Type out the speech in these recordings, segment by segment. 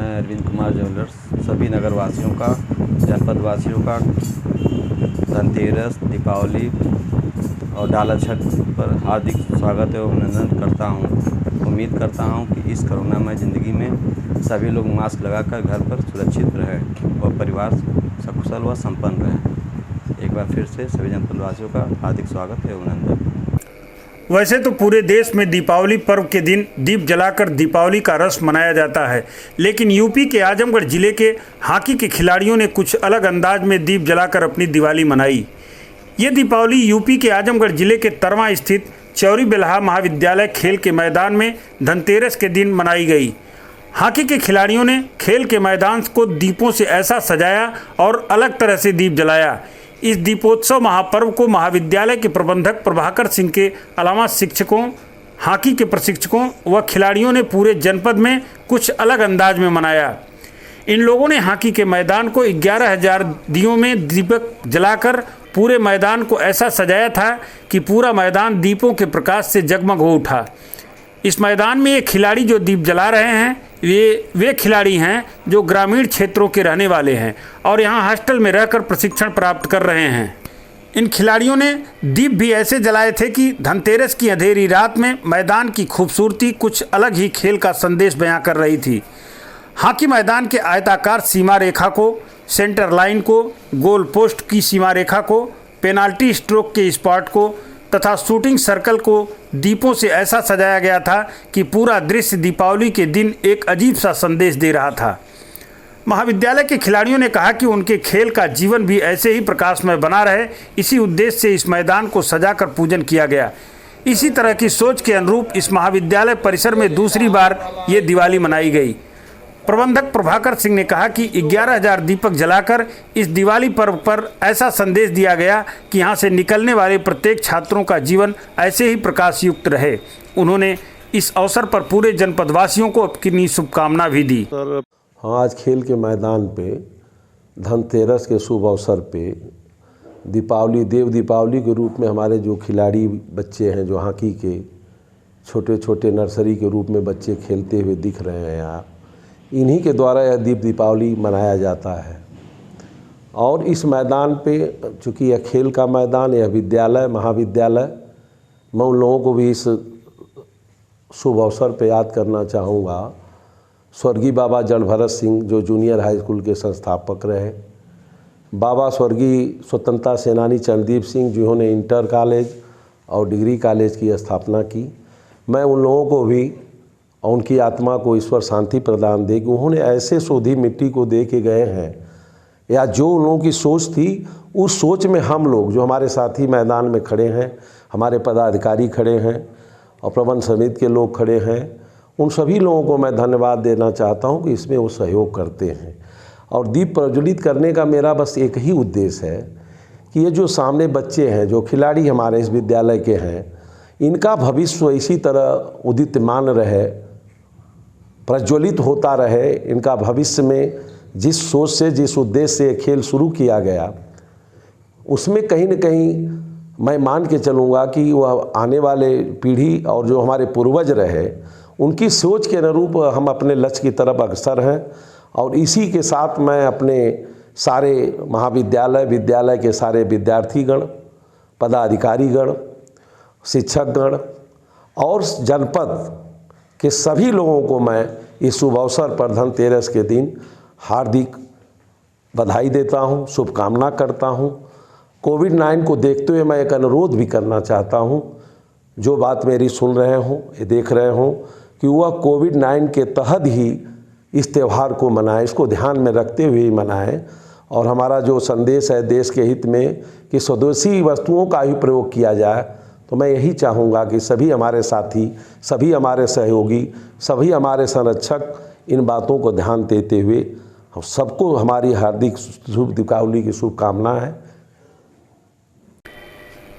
मैं अरविंद कुमार ज्वेलर्स सभी नगरवासियों का, जनपद वासियों का धनतेरस, दीपावली और डाला छठ पर हार्दिक स्वागत एवं अभिनंदन करता हूं। उम्मीद करता हूं कि इस कोरोनामय ज़िंदगी में सभी लोग मास्क लगाकर घर पर सुरक्षित रहें और परिवार सकुशल व संपन्न रहे। एक बार फिर से सभी जनपद वासियों का हार्दिक स्वागत एवं अभिनंदन। वैसे तो पूरे देश में दीपावली पर्व के दिन दीप जलाकर दीपावली का रस्म मनाया जाता है, लेकिन यूपी के आजमगढ़ जिले के हॉकी के खिलाड़ियों ने कुछ अलग अंदाज में दीप जलाकर अपनी दिवाली मनाई। ये दीपावली यूपी के आजमगढ़ जिले के तरवा स्थित चौरी बेल्हा महाविद्यालय खेल के मैदान में धनतेरस के दिन मनाई गई। हॉकी के खिलाड़ियों ने खेल के मैदान को दीपों से ऐसा सजाया और अलग तरह से दीप जलाया। इस दीपोत्सव महापर्व को महाविद्यालय के प्रबंधक प्रभाकर सिंह के अलावा शिक्षकों, हॉकी के प्रशिक्षकों व खिलाड़ियों ने पूरे जनपद में कुछ अलग अंदाज में मनाया। इन लोगों ने हॉकी के मैदान को 11,000 दियों में दीपक जलाकर पूरे मैदान को ऐसा सजाया था कि पूरा मैदान दीपों के प्रकाश से जगमग हो उठा। इस मैदान में ये खिलाड़ी जो दीप जला रहे हैं वे खिलाड़ी हैं जो ग्रामीण क्षेत्रों के रहने वाले हैं और यहाँ हॉस्टल में रहकर प्रशिक्षण प्राप्त कर रहे हैं। इन खिलाड़ियों ने दीप भी ऐसे जलाए थे कि धनतेरस की अंधेरी रात में मैदान की खूबसूरती कुछ अलग ही खेल का संदेश बयां कर रही थी। हॉकी मैदान के आयताकार सीमा रेखा को, सेंटर लाइन को, गोल पोस्ट की सीमा रेखा को, पेनाल्टी स्ट्रोक के स्पॉट को तथा शूटिंग सर्कल को दीपों से ऐसा सजाया गया था कि पूरा दृश्य दीपावली के दिन एक अजीब सा संदेश दे रहा था। महाविद्यालय के खिलाड़ियों ने कहा कि उनके खेल का जीवन भी ऐसे ही प्रकाशमय बना रहे, इसी उद्देश्य से इस मैदान को सजाकर पूजन किया गया। इसी तरह की सोच के अनुरूप इस महाविद्यालय परिसर में दूसरी बार ये दिवाली मनाई गई। प्रबंधक प्रभाकर सिंह ने कहा कि 11,000 दीपक जलाकर इस दिवाली पर्व पर ऐसा संदेश दिया गया कि यहाँ से निकलने वाले प्रत्येक छात्रों का जीवन ऐसे ही प्रकाशयुक्त रहे। उन्होंने इस अवसर पर पूरे जनपदवासियों को अपनी शुभकामना भी दी। हाँ, आज खेल के मैदान पे धनतेरस के शुभ अवसर पे दीपावली, देव दीपावली के रूप में हमारे जो खिलाड़ी बच्चे हैं, जो हॉकी के छोटे छोटे नर्सरी के रूप में बच्चे खेलते हुए दिख रहे हैं यहाँ, इन्हीं के द्वारा यह दीपावली मनाया जाता है। और इस मैदान पे चूँकि यह खेल का मैदान, यह विद्यालय, महाविद्यालय, मैं उन लोगों को भी इस शुभ अवसर पे याद करना चाहूँगा। स्वर्गीय बाबा जड़भरत सिंह जो जूनियर हाई स्कूल के संस्थापक रहे, बाबा स्वर्गीय स्वतंत्रता सेनानी चंद्रदीप सिंह जिन्होंने इंटर कॉलेज और डिग्री कॉलेज की स्थापना की। मैं उन लोगों को भी और उनकी आत्मा को ईश्वर शांति प्रदान दे कि उन्होंने ऐसे शोधी मिट्टी को दे के गए हैं, या जो उन लोगों की सोच थी उस सोच में हम लोग जो हमारे साथी मैदान में खड़े हैं, हमारे पदाधिकारी खड़े हैं और प्रबंध समिति के लोग खड़े हैं, उन सभी लोगों को मैं धन्यवाद देना चाहता हूं कि इसमें वो सहयोग करते हैं। और दीप प्रज्वलित करने का मेरा बस एक ही उद्देश्य है कि ये जो सामने बच्चे हैं, जो खिलाड़ी हमारे इस विद्यालय के हैं, इनका भविष्य इसी तरह उदितमान रहे, प्रज्वलित होता रहे। इनका भविष्य में जिस सोच से, जिस उद्देश्य से खेल शुरू किया गया, उसमें कहीं न कहीं मैं मान के चलूँगा कि वह आने वाले पीढ़ी और जो हमारे पूर्वज रहे, उनकी सोच के अनुरूप हम अपने लक्ष्य की तरफ अग्रसर हैं। और इसी के साथ मैं अपने सारे महाविद्यालय, विद्यालय के सारे विद्यार्थीगण, पदाधिकारीगण, शिक्षकगण और जनपद कि सभी लोगों को मैं इस शुभ अवसर पर धनतेरस के दिन हार्दिक बधाई देता हूं, शुभकामना करता हूं। कोविड-19 को देखते हुए मैं एक अनुरोध भी करना चाहता हूं, जो बात मेरी सुन रहे हों, ये देख रहे हों, कि वह कोविड-19 के तहत ही इस त्यौहार को मनाएं, इसको ध्यान में रखते हुए ही मनाएं। और हमारा जो संदेश है देश के हित में कि स्वदेशी वस्तुओं का ही प्रयोग किया जाए, तो मैं यही चाहूँगा कि सभी हमारे साथी, सभी हमारे सहयोगी, सभी हमारे संरक्षक इन बातों को ध्यान देते हुए हम सबको हमारी हार्दिक शुभ दीपावली की शुभकामना है।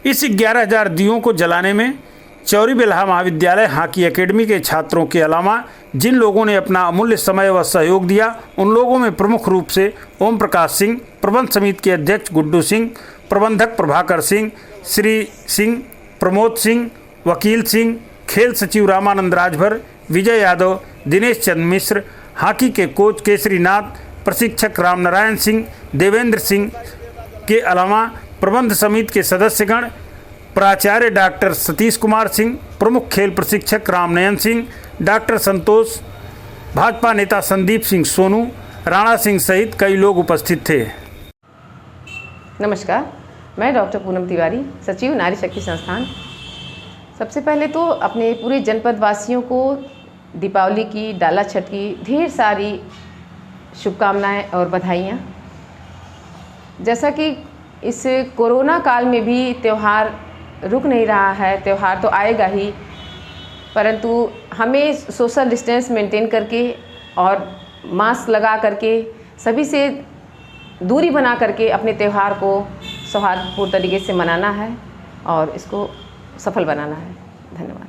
इस 11,000 दियों को जलाने में चौरी बेल्हा महाविद्यालय हॉकी एकेडमी के छात्रों के अलावा जिन लोगों ने अपना अमूल्य समय व सहयोग दिया, उन लोगों में प्रमुख रूप से ओम प्रकाश सिंह, प्रबंध समिति के अध्यक्ष गुड्डू सिंह, प्रबंधक प्रभाकर सिंह, श्री सिंह, प्रमोद सिंह, वकील सिंह, खेल सचिव रामानंद राजभर, विजय यादव, दिनेश चंद्र मिश्र, हॉकी के कोच केसरीनाथ, प्रशिक्षक रामनारायण सिंह, देवेंद्र सिंह के अलावा प्रबंध समिति के सदस्यगण, प्राचार्य डॉक्टर सतीश कुमार सिंह, प्रमुख खेल प्रशिक्षक रामनयन सिंह, डॉक्टर संतोष, भाजपा नेता संदीप सिंह सोनू, राणा सिंह सहित कई लोग उपस्थित थे। नमस्कार, मैं डॉक्टर पूनम तिवारी, सचिव नारी शक्ति संस्थान। सबसे पहले तो अपने पूरे जनपद वासियों को दीपावली की, डाला छठ की ढेर सारी शुभकामनाएं और बधाइयाँ। जैसा कि इस कोरोना काल में भी त्यौहार रुक नहीं रहा है, त्यौहार तो आएगा ही, परंतु हमें सोशल डिस्टेंस मेंटेन करके और मास्क लगा करके सभी से दूरी बना करके अपने त्यौहार को सौहार्दपूर्ण तरीके से मनाना है और इसको सफल बनाना है। धन्यवाद।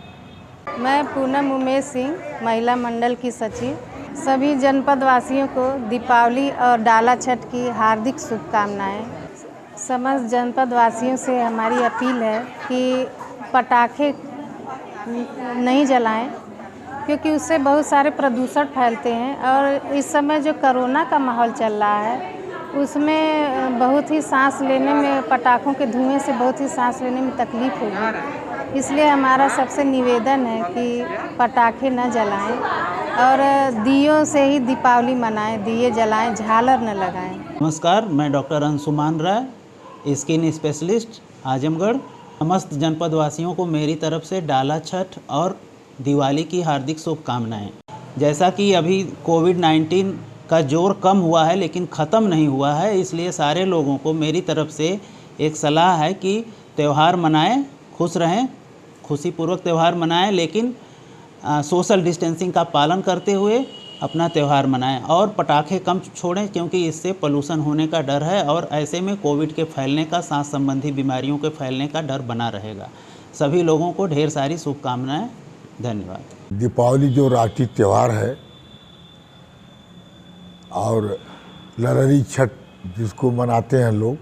मैं पूनम उमेश सिंह, महिला मंडल की सचिव। सभी जनपद वासियों को दीपावली और डाला छठ की हार्दिक शुभकामनाएं। समस्त जनपद वासियों से हमारी अपील है कि पटाखे नहीं जलाएं, क्योंकि उससे बहुत सारे प्रदूषण फैलते हैं और इस समय जो कोरोना का माहौल चल रहा है उसमें बहुत ही सांस लेने में, पटाखों के धुएं से बहुत ही सांस लेने में तकलीफ होगी। इसलिए हमारा सबसे निवेदन है कि पटाखे न जलाएं और दियों से ही दीपावली मनाएं, दिए जलाएं, झालर न लगाएं। नमस्कार, मैं डॉक्टर अंशुमान राय, स्किन स्पेशलिस्ट, आजमगढ़। समस्त जनपद वासियों को मेरी तरफ से डाला छठ और दिवाली की हार्दिक शुभकामनाएं। जैसा कि अभी कोविड-19 का जोर कम हुआ है लेकिन ख़त्म नहीं हुआ है, इसलिए सारे लोगों को मेरी तरफ से एक सलाह है कि त्यौहार मनाएं, खुश रहें, खुशीपूर्वक त्यौहार मनाएं, लेकिन सोशल डिस्टेंसिंग का पालन करते हुए अपना त्यौहार मनाएं और पटाखे कम छोड़ें, क्योंकि इससे पोल्यूशन होने का डर है और ऐसे में कोविड के फैलने का, सांस संबंधी बीमारियों के फैलने का डर बना रहेगा। सभी लोगों को ढेर सारी शुभकामनाएं। धन्यवाद। दीपावली जो राष्ट्रीय त्यौहार है और लररी छठ जिसको मनाते हैं लोग,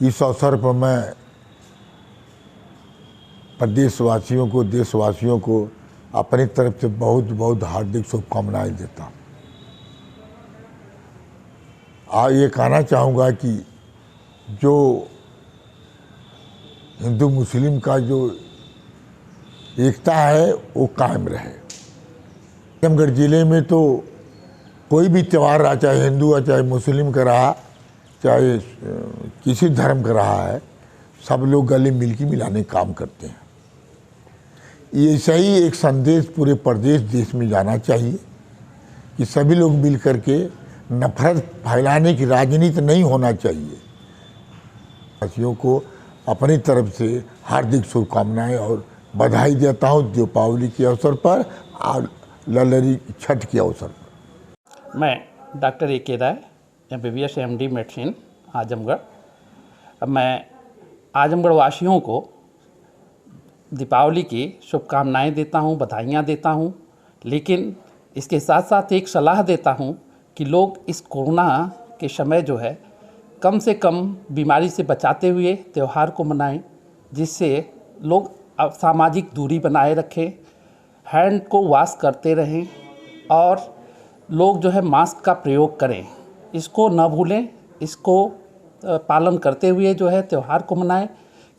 इस अवसर पर मैं प्रदेशवासियों को, देशवासियों को अपनी तरफ से बहुत बहुत हार्दिक शुभकामनाएं देता हूँ। ये कहना चाहूँगा कि जो हिंदू मुस्लिम का जो एकता है वो कायम रहे। आजमगढ़ ज़िले में तो कोई भी त्यौहार रहा, चाहे हिंदू है, चाहे मुस्लिम का रहा, चाहे किसी धर्म का रहा है, सब लोग गले मिलके मिलाने का काम करते हैं। ये सही एक संदेश पूरे प्रदेश देश में जाना चाहिए कि सभी लोग मिल करके नफरत फैलाने की राजनीति नहीं होना चाहिए। वासियों को अपनी तरफ से हार्दिक शुभकामनाएं और बधाई देता हूँ दीपावली के अवसर पर और ललरी छठ के अवसर पर। मैं डॉक्टर ए के राय, MBBS MD मेडिसिन, आजमगढ़। मैं आजमगढ़ वासियों को दीपावली की शुभकामनाएं देता हूं, बधाइयां देता हूं, लेकिन इसके साथ साथ एक सलाह देता हूं कि लोग इस कोरोना के समय जो है कम से कम बीमारी से बचाते हुए त्यौहार को मनाएं, जिससे लोग सामाजिक दूरी बनाए रखें, हैंड को वॉश करते रहें और लोग जो है मास्क का प्रयोग करें। इसको न भूलें, इसको पालन करते हुए जो है त्यौहार को मनाएं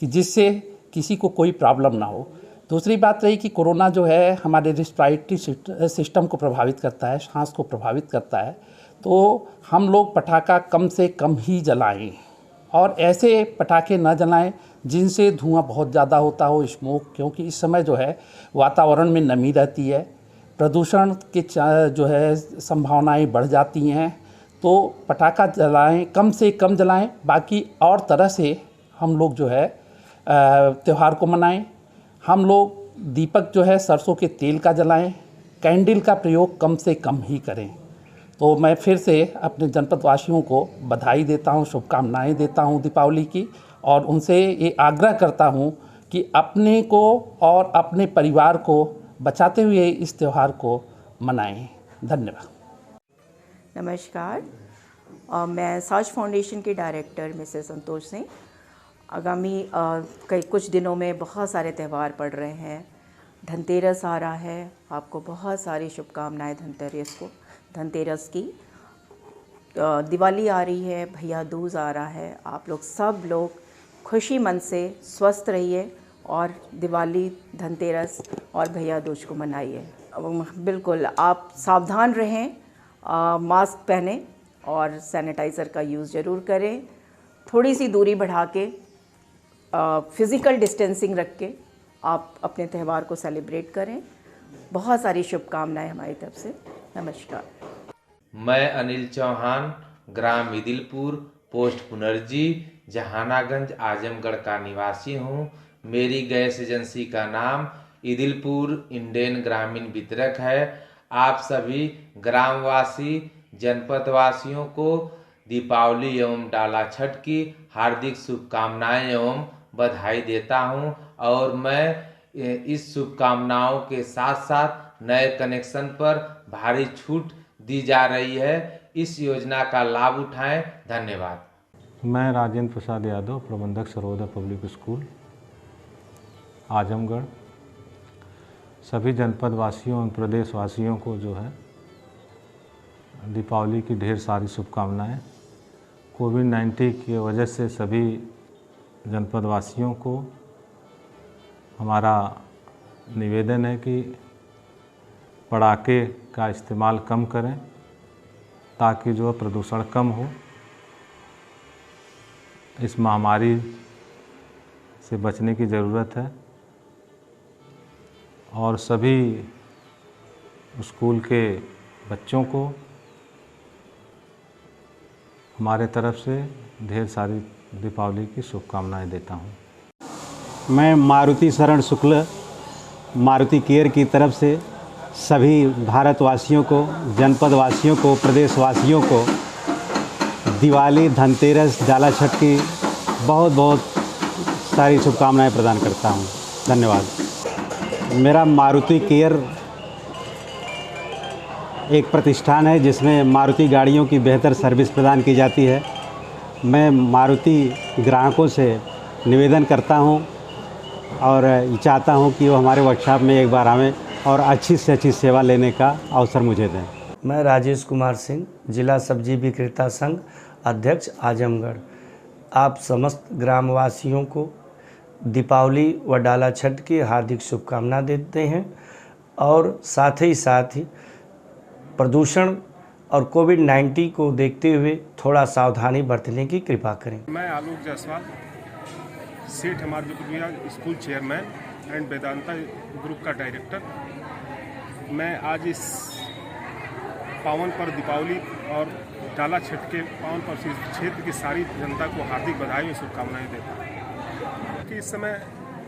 कि जिससे किसी को कोई प्रॉब्लम ना हो। दूसरी बात रही कि कोरोना जो है हमारे रेस्पिरेटरी सिस्टम को प्रभावित करता है, सांस को प्रभावित करता है, तो हम लोग पटाखा कम से कम ही जलाएं और ऐसे पटाखे न जलाएं जिनसे धुआं बहुत ज़्यादा होता हो, स्मोक, क्योंकि इस समय जो है वातावरण में नमी रहती है, प्रदूषण के जो है संभावनाएं बढ़ जाती हैं। तो पटाखा जलाएं, कम से कम जलाएं, बाकी और तरह से हम लोग जो है त्यौहार को मनाएं। हम लोग दीपक जो है सरसों के तेल का जलाएं, कैंडल का प्रयोग कम से कम ही करें। तो मैं फिर से अपने जनपद वासियों को बधाई देता हूं, शुभकामनाएं देता हूं दीपावली की, और उनसे ये आग्रह करता हूं कि अपने को और अपने परिवार को बचाते हुए इस त्यौहार को मनाएं। धन्यवाद। नमस्कार, मैं साज फाउंडेशन के डायरेक्टर मिसेस संतोष सिंह। आगामी कुछ दिनों में बहुत सारे त्यौहार पड़ रहे हैं। धनतेरस आ रहा है, आपको बहुत सारी शुभकामनाएं धनतेरस की। दिवाली आ रही है, भैया दूज आ रहा है। आप लोग सब लोग खुशी मन से स्वस्थ रहिए और दिवाली, धनतेरस और भैया दूज को मनाइए। बिल्कुल आप सावधान रहें, मास्क पहनें और सैनिटाइज़र का यूज़ ज़रूर करें। थोड़ी सी दूरी बढ़ा के, फिज़िकल डिस्टेंसिंग रख के आप अपने त्यौहार को सेलिब्रेट करें। बहुत सारी शुभकामनाएं हमारी तरफ से। नमस्कार। मैं अनिल चौहान, ग्राम इदिलपुर, पोस्ट पुनर्जी, जहानागंज, आजमगढ़ का निवासी हूँ। मेरी गैस एजेंसी का नाम इदिलपुर इंडेन ग्रामीण वितरक है। आप सभी ग्रामवासी जनपदवासियों को दीपावली एवं डाला छठ की हार्दिक शुभकामनाएं एवं बधाई देता हूं और मैं इस शुभकामनाओं के साथ साथ नए कनेक्शन पर भारी छूट दी जा रही है। इस योजना का लाभ उठाएं। धन्यवाद। मैं राजेंद्र प्रसाद यादव, प्रबंधक सर्वोदय पब्लिक स्कूल आजमगढ़, सभी जनपद वासियों और प्रदेश वासियों को जो है दीपावली की ढेर सारी शुभकामनाएं। कोविड-19 की वजह से सभी जनपद वासियों को हमारा निवेदन है कि पटाखे का इस्तेमाल कम करें ताकि जो प्रदूषण कम हो। इस महामारी से बचने की ज़रूरत है और सभी स्कूल के बच्चों को हमारे तरफ से ढेर सारी दीपावली की शुभकामनाएं देता हूं। मैं मारुति शरण शुक्ल, मारुति केयर की तरफ से सभी भारतवासियों को, जनपद वासियों को, प्रदेश वासियों को दिवाली, धनतेरस, डाला छठ की बहुत बहुत सारी शुभकामनाएं प्रदान करता हूं। धन्यवाद। मेरा मारुति केयर एक प्रतिष्ठान है जिसमें मारुति गाड़ियों की बेहतर सर्विस प्रदान की जाती है। मैं मारुति ग्राहकों से निवेदन करता हूं और चाहता हूं कि वो हमारे वर्कशॉप में एक बार आवें और अच्छी से अच्छी सेवा लेने का अवसर मुझे दें। मैं राजेश कुमार सिंह, जिला सब्जी विक्रेता संघ अध्यक्ष आजमगढ़, आप समस्त ग्रामवासियों को दीपावली व डाला छठ की हार्दिक शुभकामना देते हैं और साथ ही प्रदूषण और कोविड-19 को देखते हुए थोड़ा सावधानी बरतने की कृपा करें। मैं आलोक जायसवाल, सेठ हमारे school chairman and Vedanta group का डायरेक्टर। मैं आज इस पावन पर दीपावली और डाला छठ के पावन पर क्षेत्र की सारी जनता को हार्दिक बधाई और शुभकामनाएं देता हूँ कि इस समय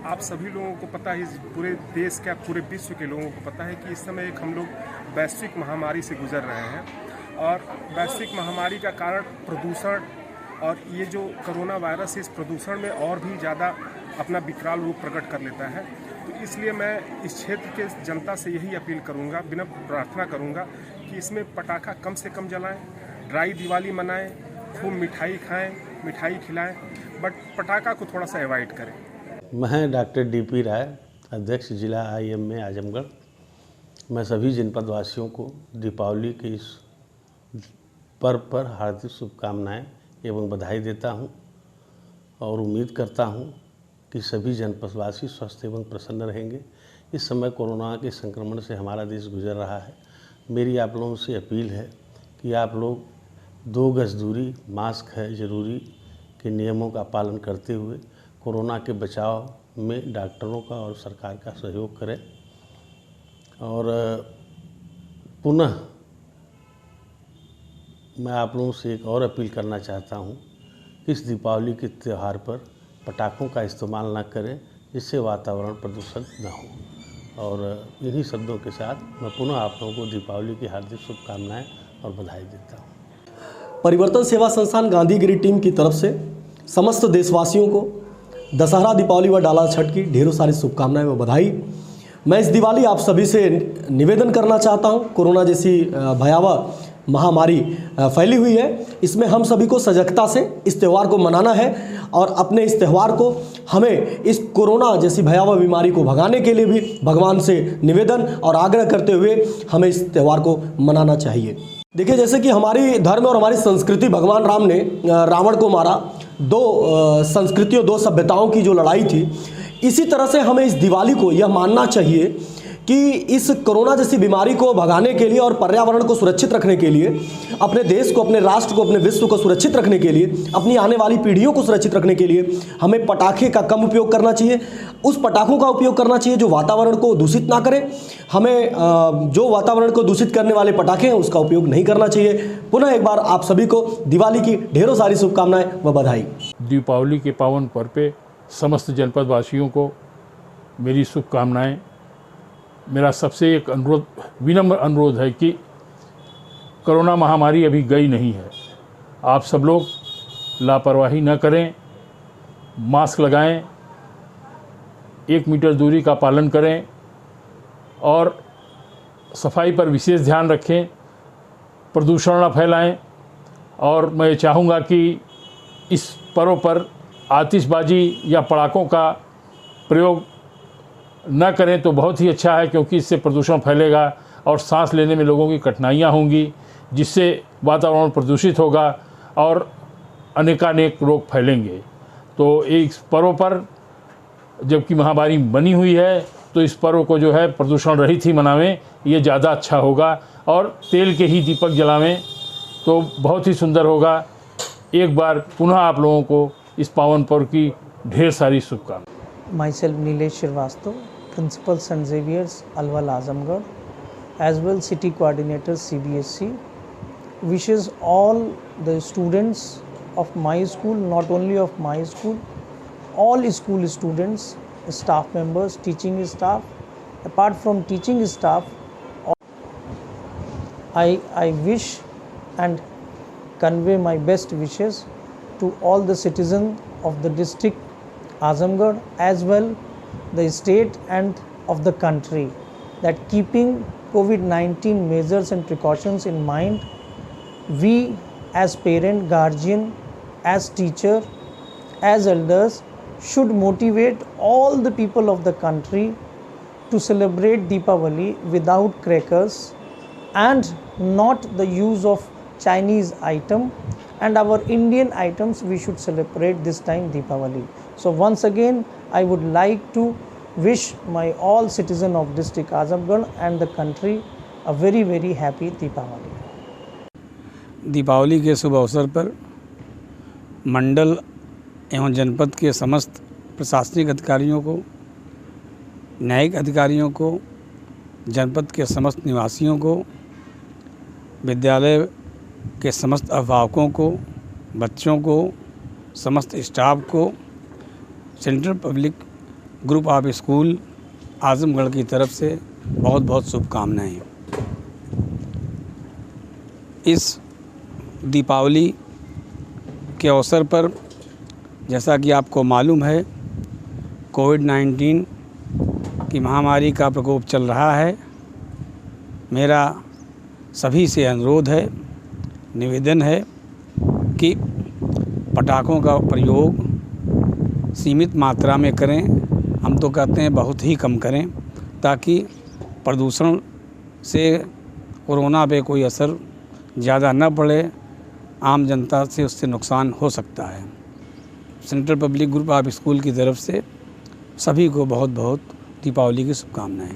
आप सभी लोगों को पता है, इस पूरे देश का, पूरे विश्व के लोगों को पता है कि इस समय एक हम लोग वैश्विक महामारी से गुजर रहे हैं और वैश्विक महामारी का कारण प्रदूषण और ये जो कोरोना वायरस इस प्रदूषण में और भी ज़्यादा अपना विकराल रूप प्रकट कर लेता है। तो इसलिए मैं इस क्षेत्र के जनता से यही अपील करूंगा, बिना प्रार्थना करूंगा कि इसमें पटाखा कम से कम जलाएं, ड्राई दिवाली मनाएं, खूब मिठाई खाएं, मिठाई खिलाएं, बट पटाखा को थोड़ा सा अवॉइड करें। मैं डॉक्टर DP राय, अध्यक्ष जिला IMA आजमगढ़। मैं सभी जनपद वासियों को दीपावली के इस पर्व पर हार्दिक शुभकामनाएं एवं बधाई देता हूं और उम्मीद करता हूं कि सभी जनपदवासी स्वस्थ एवं प्रसन्न रहेंगे। इस समय कोरोना के संक्रमण से हमारा देश गुजर रहा है। मेरी आप लोगों से अपील है कि आप लोग 2 गज दूरी, मास्क है ज़रूरी के नियमों का पालन करते हुए कोरोना के बचाव में डॉक्टरों का और सरकार का सहयोग करें। और पुनः मैं आप लोगों से एक और अपील करना चाहता हूं कि इस दीपावली के त्यौहार पर पटाखों का इस्तेमाल न करें, जिससे वातावरण प्रदूषण न हो। और इन्हीं शब्दों के साथ मैं पुनः आप लोगों को दीपावली की हार्दिक शुभकामनाएं और बधाई देता हूं। परिवर्तन सेवा संस्थान गांधीगिरी टीम की तरफ से समस्त देशवासियों को दशहरा, दीपावली व डाला छठ की ढेरों सारी शुभकामनाएं व बधाई। मैं इस दिवाली आप सभी से निवेदन करना चाहता हूं, कोरोना जैसी भयावह महामारी फैली हुई है, इसमें हम सभी को सजगता से इस त्यौहार को मनाना है और अपने इस त्यौहार को हमें इस कोरोना जैसी भयावह बीमारी को भगाने के लिए भी भगवान से निवेदन और आग्रह करते हुए हमें इस त्यौहार को मनाना चाहिए। देखिए, जैसे कि हमारी धर्म और हमारी संस्कृति, भगवान राम ने रावण को मारा, दो संस्कृतियों, दो सभ्यताओं की जो लड़ाई थी, इसी तरह से हमें इस दिवाली को यह मानना चाहिए कि इस कोरोना जैसी बीमारी को भगाने के लिए और पर्यावरण को सुरक्षित रखने के लिए, अपने देश को, अपने राष्ट्र को, अपने विश्व को सुरक्षित रखने के लिए, अपनी आने वाली पीढ़ियों को सुरक्षित रखने के लिए हमें पटाखे का कम उपयोग करना चाहिए। उस पटाखों का उपयोग करना चाहिए जो वातावरण को दूषित ना करें। हमें जो वातावरण को दूषित करने वाले पटाखे हैं उसका उपयोग नहीं करना चाहिए। पुनः एक बार आप सभी को दिवाली की ढेरों सारी शुभकामनाएं व बधाई। दीपावली के पावन पर्व पे समस्त जनपद वासियों को मेरी शुभकामनाएं। मेरा सबसे एक अनुरोध, विनम्र अनुरोध है कि कोरोना महामारी अभी गई नहीं है। आप सब लोग लापरवाही न करें, मास्क लगाएं, 1 मीटर दूरी का पालन करें और सफाई पर विशेष ध्यान रखें, प्रदूषण न फैलाएं। और मैं चाहूँगा कि इस पर्व पर आतिशबाजी या पटाखों का प्रयोग न करें तो बहुत ही अच्छा है, क्योंकि इससे प्रदूषण फैलेगा और सांस लेने में लोगों की कठिनाइयाँ होंगी, जिससे वातावरण प्रदूषित होगा और अनेकानेक रोग फैलेंगे। तो इस पर्व पर जबकि महामारी बनी हुई है तो इस पर्व को जो है प्रदूषण रहित ही मनावें, ये ज़्यादा अच्छा होगा। और तेल के ही दीपक जलावें तो बहुत ही सुंदर होगा। एक बार पुनः आप लोगों को इस पावन पर्व की ढेर सारी शुभकामनाएं। Myself Nilesh Shrivastava, Principal St. Xavier's, Alwal, Azamgarh, as well City Coordinator CBSE, wishes all the students of my school, not only of my school, all school students, staff members, teaching staff, apart from teaching staff, I wish and convey my best wishes to all the citizens of the district Azamgarh as well the state and of the country, that keeping COVID-19 measures and precautions in mind, we as parent, guardian, as teacher, as elders should motivate all the people of the country to celebrate Deepavali without crackers and not the use of Chinese item, and our Indian items we should celebrate this time Deepavali. So once again I would like to wish my all citizen of district Azamgarh and the country a very very happy Deepavali. Deepawali के शुभ अवसर पर मंडल एवं जनपद के समस्त प्रशासनिक अधिकारियों को, न्यायिक अधिकारियों को, जनपद के समस्त निवासियों को, विद्यालय के समस्त अभिभावकों को, बच्चों को, समस्त स्टाफ को central public group of school Azamgarh की तरफ से बहुत बहुत शुभकामनाएं। इस दीपावली के अवसर पर जैसा कि आपको मालूम है, कोविड-19 की महामारी का प्रकोप चल रहा है। मेरा सभी से अनुरोध है, निवेदन है कि पटाखों का प्रयोग सीमित मात्रा में करें। हम तो कहते हैं बहुत ही कम करें, ताकि प्रदूषण से कोरोना पे कोई असर ज़्यादा न पड़े, आम जनता से उससे नुकसान हो सकता है। Central public group of school की तरफ से सभी को बहुत बहुत दीपावली की शुभकामनाएं।